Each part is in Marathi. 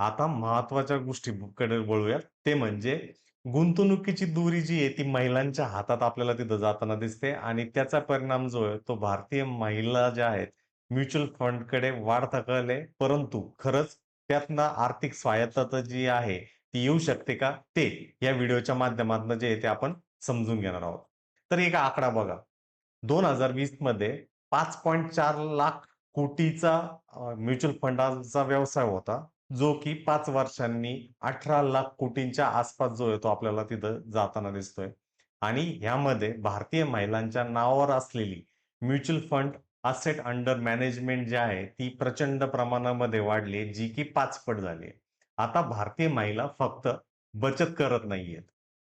आता महत्त्वाच्या गोष्टीकडे वळूयात. ते म्हणजे गुंतवणुकीची दोरी जी आहे ती महिलांच्या हातात आपल्याला तिथं जाताना दिसते आणि त्याचा परिणाम जो आहे तो भारतीय महिला ज्या आहेत म्युच्युअल फंडकडे वाढता कल आहे. परंतु खरंच त्यातनं आर्थिक स्वायत्तता जी आहे ती येऊ शकते का? ते या व्हिडिओच्या माध्यमातून जे आहे ते आपण समजून घेणार आहोत. तर एक आकडा बघा. 2020 मध्ये 5.4 लाख कोटीचा म्युच्युअल फंडाचा व्यवसाय होता. जो की 5 वर्षांनी 18 लाख कोटींच्या आसपास जो आहे तो आपल्याला तिथं जाताना दिसतोय. आणि ह्यामध्ये भारतीय महिलांच्या नावावर असलेली mutual fund asset under management जी आहे ती प्रचंड प्रमाणामध्ये वाढली आहे, जी की 5 पट झाली आहे. आता भारतीय महिला फक्त बचत करत नाहीयेत,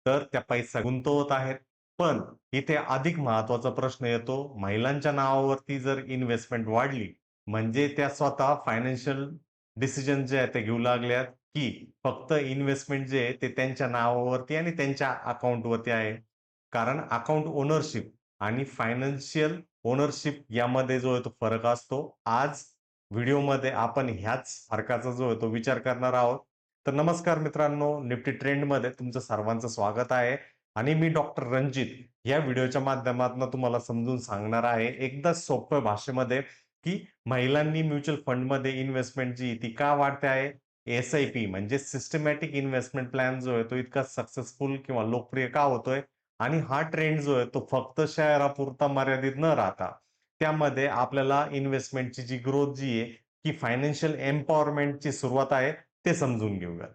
तर त्या पैसा गुंतवत आहेत. पण इथे अधिक महत्त्वाचा प्रश्न येतो, महिलांच्या नावावरती जर इन्व्हेस्टमेंट वाढली, म्हणजे त्या स्वतः फायनान्शियल डिसिजन जे आहेत ते घेऊ लागल्यात, की फक्त इन्व्हेस्टमेंट जे आहे ते त्यांच्या नावावरती आणि त्यांच्या अकाउंटवरती आहे. कारण अकाउंट ओनरशिप आणि फायनान्शियल ओनरशिप यामध्ये जो आहे तो फरक असतो. आज व्हिडिओमध्ये आपण ह्याच फरकाचा जो आहे तो विचार करणार आहोत. तर नमस्कार मित्रांनो, निफ्टी ट्रेंडमध्ये तुमचं सर्वांचं स्वागत आहे आणि मी डॉक्टर रणजित या व्हिडिओच्या माध्यमातून तुम्हाला समजून सांगणार आहे एकदा सोप्या भाषेमध्ये, की महिलांनी म्युच्युअल फंडमध्ये इन्व्हेस्टमेंट जी ती का वाढते आहे? एस-आय-पी म्हणजे सिस्टमॅटिक इन्व्हेस्टमेंट प्लॅन जो आहे तो इतका सक्सेसफुल किंवा लोकप्रिय का होतोय? आणि हा ट्रेंड जो आहे तो फक्त शहरापुरता मर्यादित न राहता, त्यामध्ये आपल्याला इन्व्हेस्टमेंटची जी ग्रोथ जी आहे, की फायनान्शियल एम्पॉवरमेंटची सुरुवात आहे, ते समजून घेऊयात.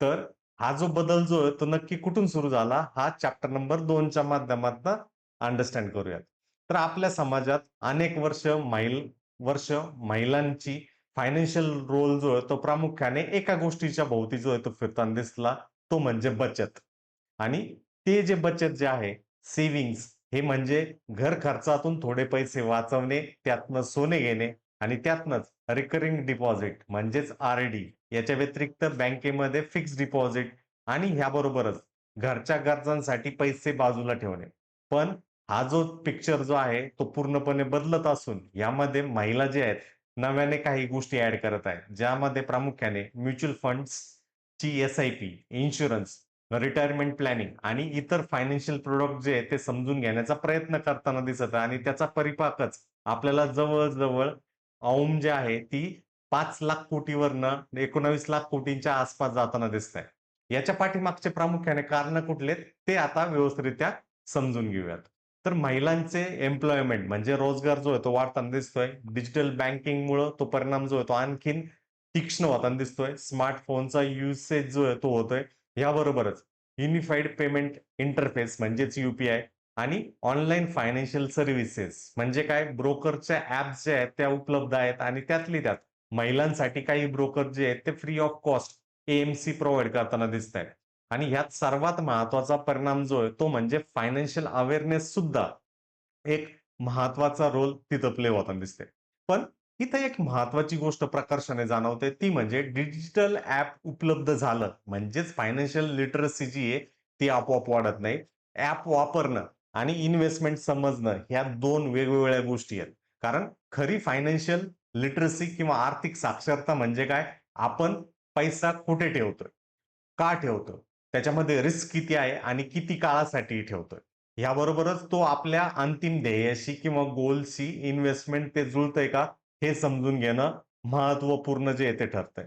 तर हा जो बदल जो आहे तो नक्की कुठून सुरू झाला? हा चॅप्टर नंबर 2च्या माध्यमातनं अंडरस्टँड करूयात. तर आपल्या समाजात अनेक वर्ष महिलांची फायनान्शियल रोल जो आहे तो प्रामुख्याने एका गोष्टीच्या भोवती जो आहे तो फिरताना दिसला, तो म्हणजे बचत. आणि ते जे बचत जे आहे, सेव्हिंग्ज हे म्हणजे घर खर्चातून थोडे पैसे वाचवणे, त्यातनं सोने घेणे आणि त्यातनंच रिकरिंग डिपॉझिट म्हणजेच आर-डी याच्या व्यतिरिक्त बँकेमध्ये फिक्स्ड डिपॉझिट आणि ह्याबरोबरच घरच्या गरजांसाठी पैसे बाजूला ठेवणे. पण हा जो पिक्चर जो आहे, तो पूर्णपणे बदलत असून यामध्ये महिला जे आहेत, नव्याने काही गोष्टी ॲड करत आहेत. ज्यामध्ये प्रामुख्याने म्युच्युअल फंड्सची एस-आय-पी, इन्शुरन्स, रिटायरमेंट प्लॅनिंग आणि इतर फायनान्शियल प्रॉडक्ट जे आहेत, ते समजून घेण्याचा प्रयत्न करताना दिसत आहे आणि त्याचा परिपाकच आपल्याला जवळ-जवळ औंम जे आहे, ती 5 लाख कोटीवरनं 19 लाख कोटींच्या आसपास जाताना दिसतंय. याच्या पाठीमागचे प्रामुख्याने कारणं कुठलेत? ते आता व्यवस्थितरित्या समजून घेऊयात. तर महिलांचे एम्प्लॉयमेंट म्हणजे रोजगार जो आहे तो वाढताना दिसतोय. डिजिटल बँकिंगमुळं तो परिणाम जो आहे तो आणखीन तीक्ष्ण होताना दिसतोय. स्मार्टफोनचा युसेज जो आहे तो होतोय. याबरोबरच युनिफाईड पेमेंट इंटरफेस म्हणजेच यू-पी-आय आणि ऑनलाईन फायनान्शियल सर्व्हिसेस म्हणजे काय ब्रोकरच्या ॲप्स जे आहेत त्या उपलब्ध आहेत आणि त्यातली त्यात महिलांसाठी काही ब्रोकर जे आहेत ते फ्री ऑफ कॉस्ट ए-एम-सी प्रोव्हाईड करताना दिसतायत. आणि ह्यात सर्वात महत्त्वाचा परिणाम जो आहे तो म्हणजे फायनान्शियल अवेअरनेस सुद्धा एक महत्त्वाचा रोल तिथं प्ले होताना दिसते. पण इथं एक महत्त्वाची गोष्ट प्रकर्षाने जाणवते ती म्हणजे डिजिटल ॲप उपलब्ध झालं म्हणजेच फायनान्शियल लिटरसी जी आहे ती आपोआप वाढत नाही. ॲप वापरणं आणि इन्व्हेस्टमेंट समजणं ह्या 2 वेगवेगळ्या गोष्टी आहेत. कारण खरी फायनान्शियल लिटरसी किंवा आर्थिक साक्षरता म्हणजे काय? आपण पैसा कुठे ठेवतोय? का ठेवतोय? त्याच्यामध्ये रिस्क किती आहे आणि किती काळासाठी ठेवतोय? याबरोबरच तो आपल्या अंतिम ध्येयाशी किंवा गोलशी इन्व्हेस्टमेंट ते जुळतंय का? हे समजून घेणं महत्त्वपूर्ण जे आहे ते ठरतंय.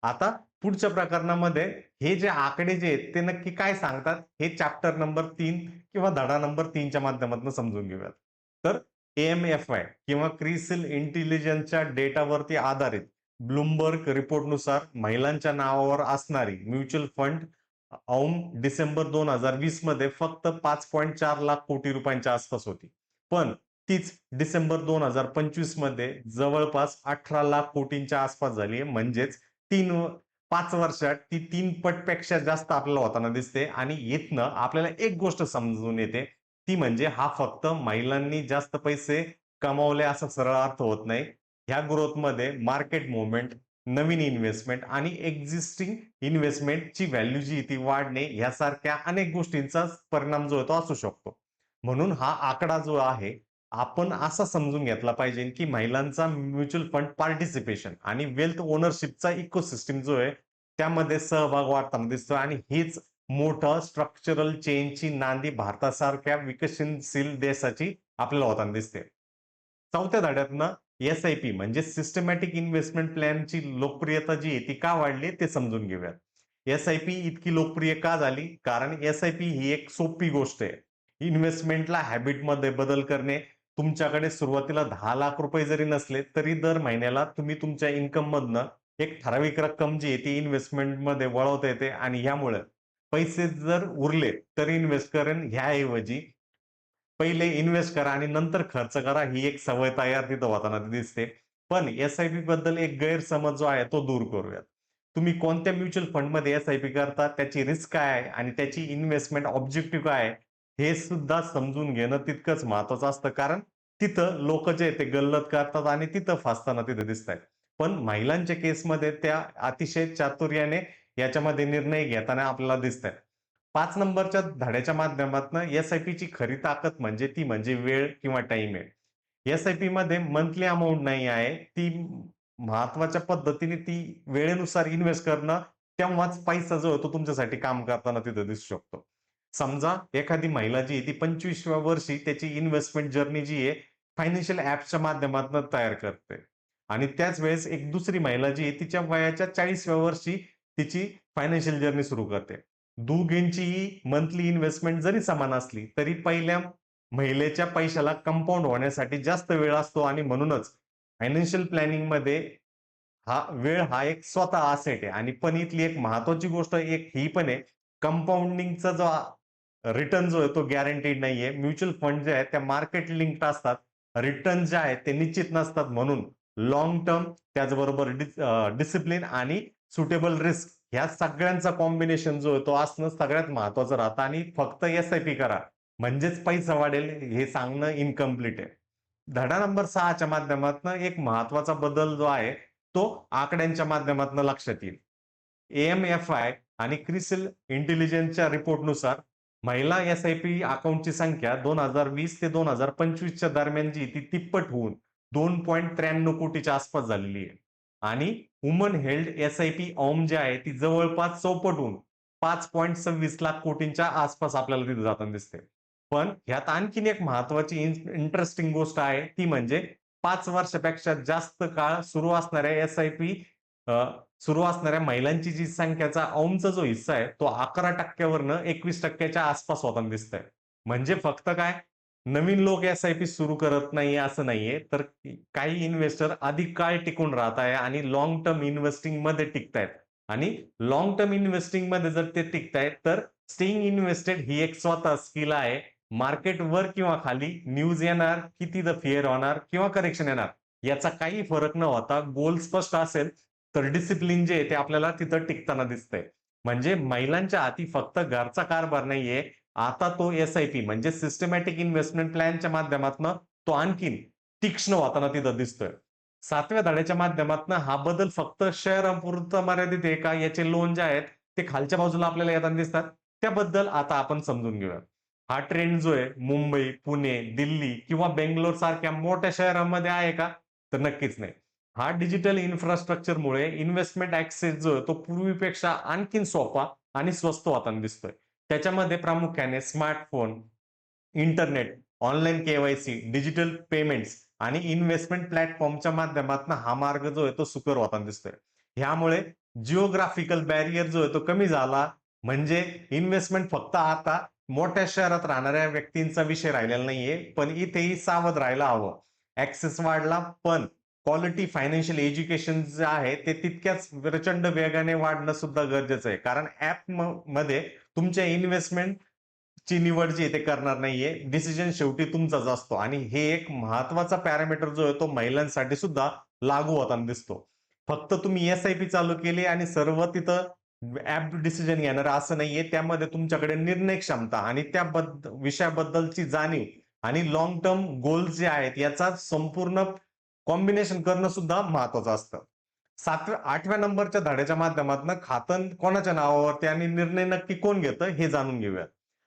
आता पुढच्या प्रकरणामध्ये हे जे आकडे जे आहेत ते नक्की काय सांगतात? हे चॅप्टर नंबर 3 किंवा धडा नंबर 3च्या माध्यमातून समजून घेऊयात. तर ए-एम-एफ-आय किंवा क्रिसिल इंटेलिजन्सच्या डेटावरती आधारित ब्लूमबर्ग रिपोर्टनुसार महिलांच्या नावावर असणारी म्युच्युअल फंड डिसेंबर 2020 मध्ये फक्त 5.4 लाख कोटी रुपयांच्या आसपास होती. पण तीच डिसेंबर 2025 मध्ये जवळपास 18 लाख कोटींच्या आसपास झाली आहे. म्हणजेच 5 वर्षात ती 3 पटपेक्षा जास्त आपल्याला होताना दिसते आणि इथनं आपल्याला एक गोष्ट समजून येते, ती म्हणजे हा फक्त महिलांनी जास्त पैसे कमावले असा सरळ अर्थ होत नाही. ह्या ग्रोथमध्ये मार्केट मूव्हमेंट, नवीन इन्व्हेस्टमेंट आणि एक्झिस्टिंग इन्व्हेस्टमेंटची व्हॅल्यू जी ती वाढणे यासारख्या अनेक गोष्टींचा परिणाम जो आहे तो असू शकतो. म्हणून हा आकडा जो आहे, आपण असा समजून घेतला पाहिजे, की महिलांचा म्युच्युअल फंड पार्टिसिपेशन आणि वेल्थ ओनरशिपचा इकोसिस्टम जो आहे, त्यामध्ये सहभाग वाढताना दिसतो आणि हीच मोठं स्ट्रक्चरल चेंजची नांदी भारतासारख्या विकसनशील देशाची आपल्याला होताना दिसते. चौथ्या धड्यातनं एस-आय-पी म्हणजे सिस्टमॅटिक इन्व्हेस्टमेंट प्लॅनची लोकप्रियता जी आहे ती का वाढली ते समजून घेऊयात. एस-आय-पी इतकी लोकप्रिय का झाली? कारण एस-आय-पी ही एक सोपी गोष्ट आहे. इन्व्हेस्टमेंटला हॅबिटमध्ये बदल करणे. तुमच्याकडे सुरुवातीला ₹10,00,000 जरी नसले, तरी दर महिन्याला तुम्ही तुमच्या इन्कममधनं एक ठराविक रक्कम जी आहे ती इन्व्हेस्टमेंटमध्ये वळवता येते आणि ह्यामुळे पैसे जर उरले तर इन्व्हेस्ट करेन ह्याऐवजी पहिले इन्व्हेस्ट करा आणि नंतर खर्च करा, ही एक सवय तयार तिथं होताना दिसते. पण एस-आय-पी बद्दल एक गैरसमज जो आहे तो दूर करूयात. तुम्ही कोणत्या म्युच्युअल फंडमध्ये एस-आय-पी करता, त्याची रिस्क काय आहे आणि त्याची इन्व्हेस्टमेंट ऑब्जेक्टिव्ह काय आहे, हे सुद्धा समजून घेणं तितकंच महत्त्वाचं असतं. कारण तिथं लोकं जे आहे ते गल्लत करतात आणि तिथं फसताना तिथं दिसतायत. पण महिलांच्या केसमध्ये त्या अतिशय चातुर्याने याच्यामध्ये निर्णय घेताना आपल्याला दिसतायत. 5 नंबरच्या धड्याच्या माध्यमातून एस-आय-पीची खरी ताकद म्हणजे ती म्हणजे वेळ किंवा टाईम आहे. एस-आय-पीमध्ये मंथली अमाउंट नाही आहे. ती महत्त्वाच्या पद्धतीने ती वेळेनुसार इन्व्हेस्ट करणं, तेव्हाच पैसा जो आहे तो तुमच्यासाठी काम करताना तिथं दिसू शकतो. समजा एखादी महिला जी आहे ती 25व्या वर्षी त्याची इन्व्हेस्टमेंट जर्नी जी आहे फायनान्शियल ॲप्सच्या माध्यमातून तयार करते आणि त्याच वेळेस एक दुसरी महिला जी आहे तिच्या वयाच्या 40व्या वर्षी तिची फायनान्शियल जर्नी सुरू करते. दोघींचीही मंथली इन्व्हेस्टमेंट जरी समान असली, तरी पहिल्या महिलेच्या पैशाला कंपाउंड होण्यासाठी जास्त वेळ असतो आणि म्हणूनच फायनान्शियल प्लॅनिंगमध्ये वेळ हा एक स्वतः असेट आहे आणि पण इथली एक महत्त्वाची गोष्ट एक ही पण आहे, कंपाउंडिंगचा जो रिटर्न जो आहे तो गॅरंटेड नाहीये. म्युच्युअल फंड जे आहेत त्या मार्केट लिंक्ड असतात. रिटर्न जे आहेत ते निश्चित नसतात. म्हणून लाँग टर्म त्याचबरोबर डिसिप्लिन आणि सुटेबल रिस्क ह्या सगळ्यांचा कॉम्बिनेशन जो आहे तो असणं सगळ्यात महत्त्वाचं राहतं आणि फक्त एस-आय-पी करा म्हणजेच पैसा वाढेल हे सांगणं इन्कम्प्लीट आहे. धडा नंबर 6च्या माध्यमातून एक महत्त्वाचा बदल जो आहे तो आकड्यांच्या माध्यमातून लक्षात येईल. ए-एम-एफ-आय आणि क्रिसिल इंटेलिजन्सच्या रिपोर्टनुसार महिला एस-आय-पी अकाउंटची संख्या 2020 ते 2025च्या दरम्यान जी ती तिप्पट होऊन 2.93 कोटीच्या आसपास झालेली आहे. आणि वुमन हेल्ड एस-आय-पी ऑर्म जी आहे ती जवळपास चौपट होऊन 5.26 लाख कोटींच्या आसपास आपल्याला तिथे जाताना दिसते. पण ह्यात आणखीन एक महत्त्वाची इंटरेस्टिंग गोष्ट आहे ती म्हणजे 5 वर्षापेक्षा जास्त काळ सुरू असणाऱ्या महिलांची जी संख्येचा औंचा जो हिस्सा आहे, तो 11% वरनं 21% आसपास होताना दिसतंय. म्हणजे फक्त काय, नवीन लोक एस-आय-पी सुरू करत नाहीये असं नाहीये, तर काही इन्व्हेस्टर अधिक काळ टिकून राहत आहे आणि लाँग टर्म इन्व्हेस्टिंगमध्ये टिकतायत. आणि लाँग टर्म इन्व्हेस्टिंगमध्ये जर ते टिकतायत, तर स्टेइंग इन्व्हेस्टेड ही एक स्वतः स्किल आहे. मार्केट वर किंवा खाली न्यूज येणार, की तिथं फेअर होणार किंवा करेक्शन येणार, याचा काही फरक न होता गोल स्पष्ट असेल तर डिसिप्लिन जे आहे ते आपल्याला तिथं टिकताना दिसतंय. म्हणजे महिलांच्या हाती फक्त घरचा कारभार नाहीये. आता तो एस-आय-पी म्हणजे सिस्टमॅटिक इन्व्हेस्टमेंट प्लॅनच्या माध्यमातून तो आणखीन तीक्ष्ण होताना तिथं दिसतोय. 7व्या धड्याच्या माध्यमातून हा बदल फक्त शहरापुरता मर्यादित आहे का? याचे लोन जे आहेत ते खालच्या बाजूला आपल्याला येताना दिसतात. त्याबद्दल आता आपण समजून घेऊया. हा ट्रेंड जो आहे मुंबई, पुणे, दिल्ली किंवा बेंगलोर सारख्या मोठ्या शहरांमध्ये आहे का? तर नक्कीच नाही. हा डिजिटल इन्फ्रास्ट्रक्चरमुळे इन्व्हेस्टमेंट ॲक्सेस जो आहे तो पूर्वीपेक्षा आणखीन सोपा आणि स्वस्त होताना दिसतोय. त्याच्यामध्ये प्रामुख्याने smartphone, internet, online KYC, digital payments आणि इन्व्हेस्टमेंट प्लॅटफॉर्मच्या माध्यमातून हा मार्ग जो आहे तो सुकर होताना दिसतोय. ह्यामुळे जिओग्राफिकल बॅरियर जो आहे तो कमी झाला. म्हणजे इन्व्हेस्टमेंट फक्त आता मोठ्या शहरात राहणाऱ्या व्यक्तींचा विषय राहिलेला नाहीये, पण इथेही सावध राहायला हवं. ॲक्सेस वाढला, पण क्वालिटी फायनान्शियल एज्युकेशन जे आहे ते तितक्याच प्रचंड वेगाने वाढणं सुद्धा गरजेचं आहे. कारण मध्ये तुमच्या इन्व्हेस्टमेंटची निवड जी आहे ते करणार नाहीये. डिसिजन शेवटी तुमचाच असतो आणि हे एक महत्त्वाचा पॅरामीटर जो आहे तो महिलांसाठी सुद्धा लागू होताना दिसतो. फक्त तुम्ही एस-आय-पी चालू केली आणि सर्व तिथं ॲप डिसिजन घेणार असं नाहीये. त्यामध्ये तुमच्याकडे निर्णय क्षमता आणि त्या विषयाबद्दलची जाणीव आणि लाँग टर्म गोल्स जे आहेत याचा संपूर्ण कॉम्बिनेशन करणं सुद्धा महत्वाचं असतं. 8व्या नंबरच्या धड्याच्या माध्यमातून खातं कोणाच्या नावावरती आणि निर्णय नक्की कोण घेतं हे जाणून घेऊया.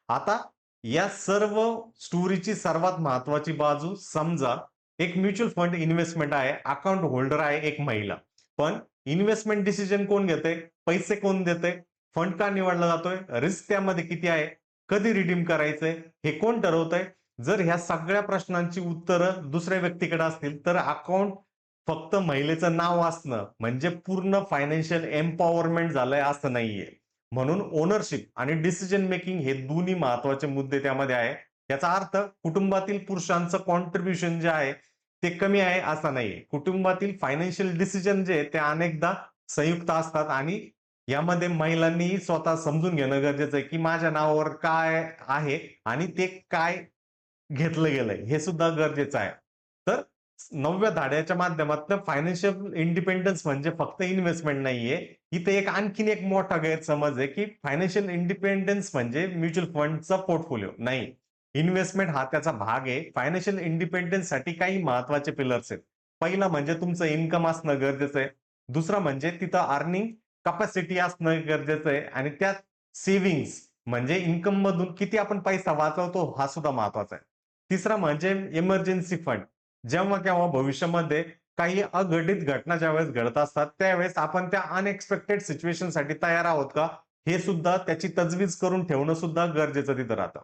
आता या सर्व स्टोरीची सर्वात महत्वाची बाजू समजा एक म्युच्युअल फंड इन्व्हेस्टमेंट आहे, अकाउंट होल्डर आहे एक महिला. पण इन्व्हेस्टमेंट डिसिजन कोण घेतंय? पैसे कोण देतंय? फंड का निवडला जातोय? रिस्क त्यामध्ये किती आहे? कधी रिडीम करायचंय? हे कोण ठरवतंय? जर ह्या सगळ्या प्रश्नांची उत्तरं दुसऱ्या व्यक्तीकडे असतील, तर अकाउंट फक्त महिलेचं नाव असणं म्हणजे पूर्ण फायनान्शियल एम्पॉवरमेंट झालंय असं नाहीये. म्हणून ओनरशिप आणि डिसिजन मेकिंग हे दोन्ही महत्त्वाचे मुद्दे त्यामध्ये आहे. याचा अर्थ कुटुंबातील पुरुषांचं कॉन्ट्रिब्युशन जे आहे ते कमी आहे असं नाहीये. कुटुंबातील फायनान्शियल डिसिजन जे आहे ते अनेकदा संयुक्त असतात आणि यामध्ये महिलांनी स्वतः समजून घेणं गरजेचं आहे, की माझ्या नावावर काय आहे आणि ते काय घेतलं गेलंय हे सुद्धा गरजेचं आहे. तर 9व्या धड्याच्या माध्यमातून फायनान्शियल इंडिपेंडन्स म्हणजे फक्त इन्व्हेस्टमेंट नाहीये. इथे एक आणखीन एक मोठा गैरसमज आहे, की फायनान्शियल इंडिपेंडन्स म्हणजे म्युच्युअल फंडचा पोर्टफोलिओ. नाही. इन्व्हेस्टमेंट हा त्याचा भाग आहे. फायनान्शियल इंडिपेंडन्ससाठी काही महत्त्वाचे पिलर्स आहेत. पहिला म्हणजे तुमचं इन्कम असणं गरजेचं आहे. दुसरा म्हणजे तिथं अर्निंग कॅपॅसिटी असणं गरजेचं आहे आणि त्यात सेव्हिंग्ज म्हणजे इन्कममधून किती आपण पैसा वाचवतो हा सुद्धा महत्त्वाचा आहे. तिसरा म्हणजे इमर्जन्सी फंड. जेव्हा-केव्हा भविष्यामध्ये काही अघटित घटना ज्यावेळेस घडत असतात, त्यावेळेस आपण त्या अनएक्सपेक्टेड सिच्युएशनसाठी तयार आहोत का? हे सुद्धा त्याची तजवीज करून ठेवणं सुद्धा गरजेचं तिथं राहतं.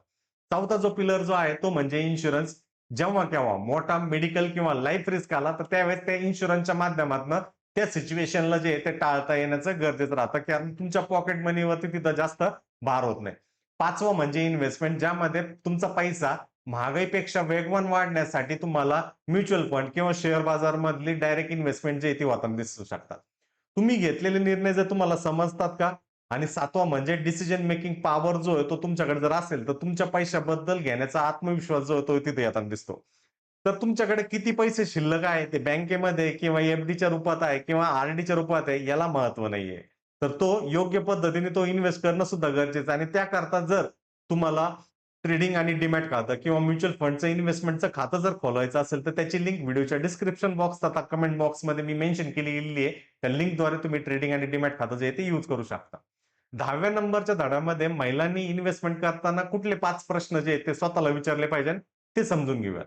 चौथा जो पिलर जो आहे तो म्हणजे इन्शुरन्स. जेव्हा-केव्हा मोठा मेडिकल किंवा लाईफ रिस्क आला, तर त्यावेळेस त्या इन्शुरन्सच्या माध्यमातनं त्या सिच्युएशनला जे आहे ते टाळता येण्याचं गरजेचं राहतं, कारण तुमच्या पॉकेट मनीवरती तिथं जास्त भार होत नाही. 5वं म्हणजे इन्व्हेस्टमेंट ज्यामध्ये तुमचा पैसा महागाईपेक्षा वेगवान वाढण्यासाठी तुम्हाला म्युच्युअल फंड किंवा शेअर बाजारमधली डायरेक्ट इन्व्हेस्टमेंट जी आहे ती होताना दिसू शकतात. तुम्ही घेतलेले निर्णय जर तुम्हाला समजतात का? आणि 7वा म्हणजे डिसिजन मेकिंग पॉवर जो आहे तो तुमच्याकडे जर असेल, तर तुमच्या पैशाबद्दल घेण्याचा आत्मविश्वास जो आहे तो तिथे येताना दिसतो. तर तुमच्याकडे किती पैसे शिल्लक आहे ते बँकेमध्ये किंवा एफ-डीच्या रूपात आहे किंवा आर-डीच्या रूपात आहे याला महत्त्व नाहीये. तर तो योग्य पद्धतीने तो इन्व्हेस्ट करणं सुद्धा गरजेचं आहे आणि त्याकरता जर तुम्हाला ट्रेडिंग आणि डीमॅट खातं किंवा म्युच्युअल फंडचं इन्व्हेस्टमेंटचं खातं जर खोलायचं असेल, तर त्याची लिंक व्हिडिओच्या डिस्क्रिप्शन बॉक्स तथा कमेंट बॉक्समध्ये मी मेन्शन केलेली आहे. त्या लिंकद्वारे तुम्ही ट्रेडिंग आणि डीमॅट खातं जे आहे ते यूज करू शकता. 10व्या नंबरच्या धड्यामध्ये महिलांनी इन्व्हेस्टमेंट करताना कुठले 5 प्रश्न जे आहेत ते स्वतःला विचारले पाहिजे ते समजून घेऊयात.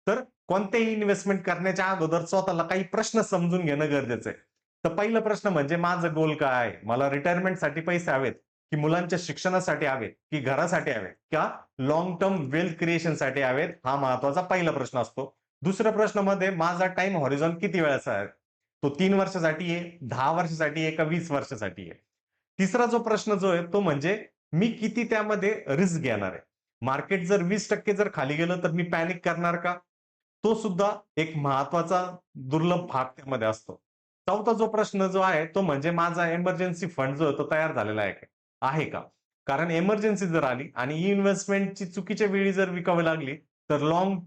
तर कोणतेही इन्व्हेस्टमेंट करण्याच्या अगोदर स्वतःला काही प्रश्न समजून घेणं गरजेचं आहे. तर पहिला प्रश्न म्हणजे माझं गोल काय आहे? मला रिटायरमेंटसाठी पैसे हवेत, की मुलांच्या शिक्षणासाठी हवेत, की घरासाठी हवेत, का लाँग टर्म वेल्थ क्रिएशनसाठी हवेत? हा महत्त्वाचा पहिला प्रश्न असतो. दुसऱ्या प्रश्नामध्ये माझा टाईम हॉरिझॉन किती वेळाचा आहे? तो 3 वर्षासाठी आहे, 10 वर्षासाठी आहे का 20 वर्षासाठी आहे? तिसरा जो प्रश्न जो आहे तो म्हणजे मी किती त्यामध्ये रिस्क घेणार आहे? मार्केट जर 20% जर खाली गेलं तर मी पॅनिक करणार का? तो सुद्धा एक महत्त्वाचा दुर्लभ भाग त्यामध्ये असतो. चौथा जो प्रश्न जो आहे तो म्हणजे माझा एमर्जन्सी फंड जो आहे तो तयार झालेला आहे का? आहे का? कारण एमर्जन्सी जर आली आणि इन्व्हेस्टमेंटची चुकीच्या वेळी जर विकावी लागली, तर लाँग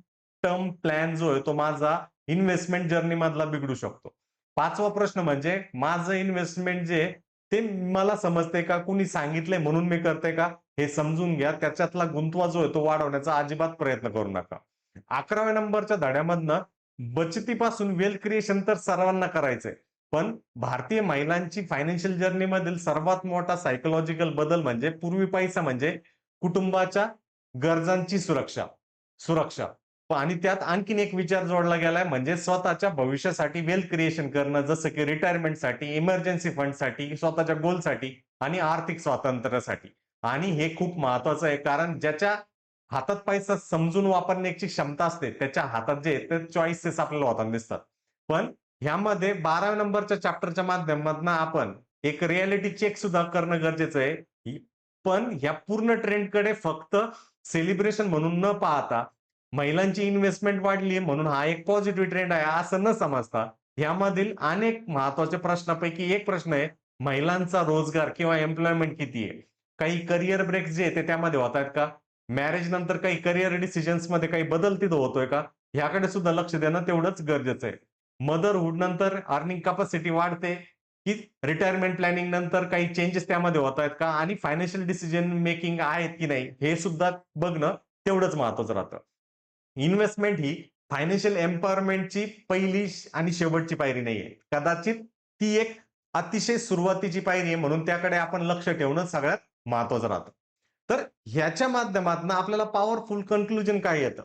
टर्म प्लॅन जो आहे तो माझा इन्व्हेस्टमेंट जर्नी मधला बिघडू शकतो. 5वा प्रश्न म्हणजे माझं इन्व्हेस्टमेंट जे आहे, ते मला समजतंय का? कुणी सांगितलंय म्हणून मी करतोय का? हे समजून घ्या. त्याच्यातला गुंतवा जो आहे तो वाढवण्याचा अजिबात प्रयत्न करू नका. 11व्या नंबरच्या धड्यामधनं बचतीपासून वेल्थ क्रिएशन तर सर्वांना करायचंय. पण भारतीय महिलांची फायनान्शियल जर्नीमधील सर्वात मोठा सायकॉलॉजिकल बदल म्हणजे पूर्वी पैसा म्हणजे कुटुंबाच्या गरजांची सुरक्षा. सुरक्षा. आणि त्यात आणखीन एक विचार जोडला गेलाय म्हणजे स्वतःच्या भविष्यासाठी वेल्थ क्रिएशन करणं जसं की रिटायरमेंटसाठी, इमर्जन्सी फंडसाठी, स्वतःच्या गोलसाठी आणि आर्थिक स्वातंत्र्यासाठी. आणि हे खूप महत्वाचं आहे कारण ज्याच्या हातात पैसा समजून वापरण्याची क्षमता असते, त्याच्या हातात जे आहे ते चॉईसेस आपल्याला होताना दिसतात. पण ह्यामध्ये 12व्या नंबरच्या चॅप्टरच्या माध्यमातून आपण एक रिएलिटी चेक सुद्धा करणं गरजेचं आहे. पण ह्या पूर्ण ट्रेंडकडे फक्त सेलिब्रेशन म्हणून न पाहता महिलांची इन्व्हेस्टमेंट वाढली म्हणून हा एक पॉझिटिव्ह ट्रेंड आहे असं न समजता यामधील अनेक महत्त्वाच्या प्रश्नापैकी एक प्रश्न आहे, महिलांचा रोजगार किंवा एम्प्लॉयमेंट किती आहे? काही करियर ब्रेक्स जे आहे ते त्यामध्ये होतायत का? मॅरेज नंतर काही करियर डिसिजन्समध्ये काही बदल तिथं होतोय का? ह्याकडे सुद्धा लक्ष देणं तेवढंच गरजेचं आहे. मदरहूड नंतर अर्निंग कॅपॅसिटी वाढते, की रिटायरमेंट प्लॅनिंग नंतर काही चेंजेस त्यामध्ये होतायत का? आणि फायनान्शियल डिसिजन मेकिंग आहेत की नाही हे सुद्धा बघणं तेवढंच महत्त्वाचं राहतं. इन्व्हेस्टमेंट ही फायनान्शियल एम्पॉवरमेंटची पहिली आणि शेवटची पायरी नाहीये. कदाचित ती एक अतिशय सुरुवातीची पायरी आहे म्हणून त्याकडे आपण लक्ष ठेवणं सगळ्यात महत्त्वाचं राहतं. तर ह्याच्या माध्यमातून आपल्याला पॉवरफुल कन्क्लुजन काय येतं?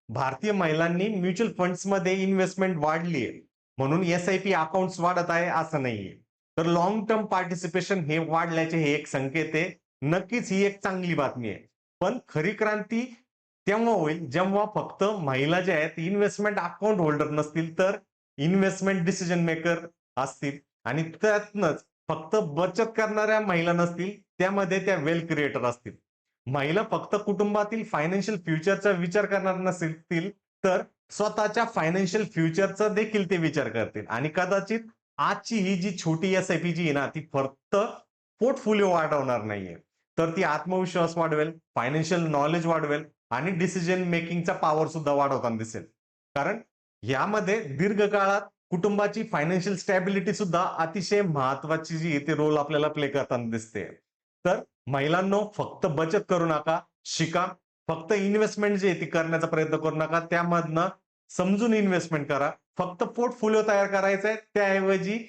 भारतीय महिलांनी म्युच्युअल फंड्समध्ये इन्व्हेस्टमेंट वाढली आहे. म्हणून एस-आय-पी अकाउंट्स वाढत आहे असं नाहीये. तर लॉंग टर्म पार्टिसिपेशन हे वाढल्याचे हे एक संकेत आहे. नक्कीच ही एक चांगली बातमी आहे. पण खरी क्रांती तेव्हा होईल जेव्हा फक्त महिला ज्या आहेत इन्व्हेस्टमेंट अकाउंट होल्डर नसतील, तर इन्व्हेस्टमेंट डिसिजन मेकर असतील आणि त्यातनंच फक्त बचत करणाऱ्या महिला नसतील, त्यामध्ये त्या वेल्थ क्रिएटर असतील. महिला फक्त कुटुंबातील फायनान्शियल फ्युचरचा विचार करणार नसतील, तर स्वतःच्या फायनान्शियल फ्युचरचा देखील ते विचार करतील आणि कदाचित आजची ही जी छोटी एस-आय-पी जी आहे ना, ती फक्त पोर्टफोलिओ वाढवणार नाहीये. तर ती आत्मविश्वास वाढवेल, फायनान्शियल नॉलेज वाढवेल आणि डिसिजन मेकिंगचा पॉवर सुद्धा वाढवताना दिसेल. कारण यामध्ये दीर्घकाळात कुटुंबाची फायनान्शियल स्टॅबिलिटी सुद्धा अतिशय महत्वाची जी आहे, ती रोल आपल्याला प्ले करताना दिसते. तर महिलांनो, फक्त बचत करू नका, शिका. फक्त इन्व्हेस्टमेंट जी आहे ती करण्याचा प्रयत्न करू नका. त्यामधनं समजून इन्व्हेस्टमेंट करा. फक्त पोर्टफोलिओ तयार करायचा आहे, त्याऐवजी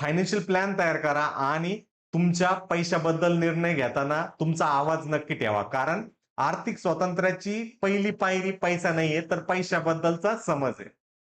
फायनान्शियल प्लॅन तयार करा आणि तुमच्या पैशाबद्दल निर्णय घेताना तुमचा आवाज नक्की ठेवा. कारण आर्थिक स्वातंत्र्याची पहिली पायरी पैसा नाहीये, तर पैशाबद्दलचा समज आहे.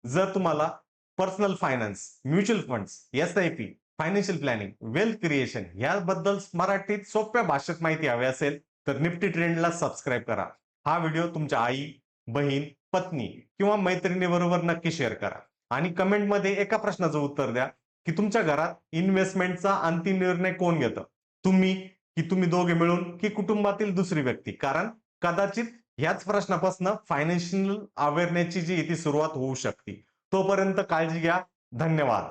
जर तुम्हाला personal finance, mutual funds, SIP, financial planning, wealth creation याबद्दल मराठीत सोप्या भाषेत माहिती हवी असेल, तर निफ्टी ट्रेंडला सबस्क्राईब करा. हा व्हिडिओ तुमच्या आई, बहीण, पत्नी किंवा मैत्रिणीबरोबर नक्की शेअर करा आणि कमेंटमध्ये एका प्रश्नाचं उत्तर द्या, की तुमच्या घरात इन्व्हेस्टमेंटचा अंतिम निर्णय कोण घेतं? तुम्ही, की तुम्ही दोघे मिळून, की कुटुंबातील दुसरी व्यक्ती? कारण कदाचित ह्याच प्रश्नापासून फायनान्शियल अवेअरनेसची जी आहे ती सुरुवात होऊ शकते. तोपर्यंत काळजी घ्या. धन्यवाद.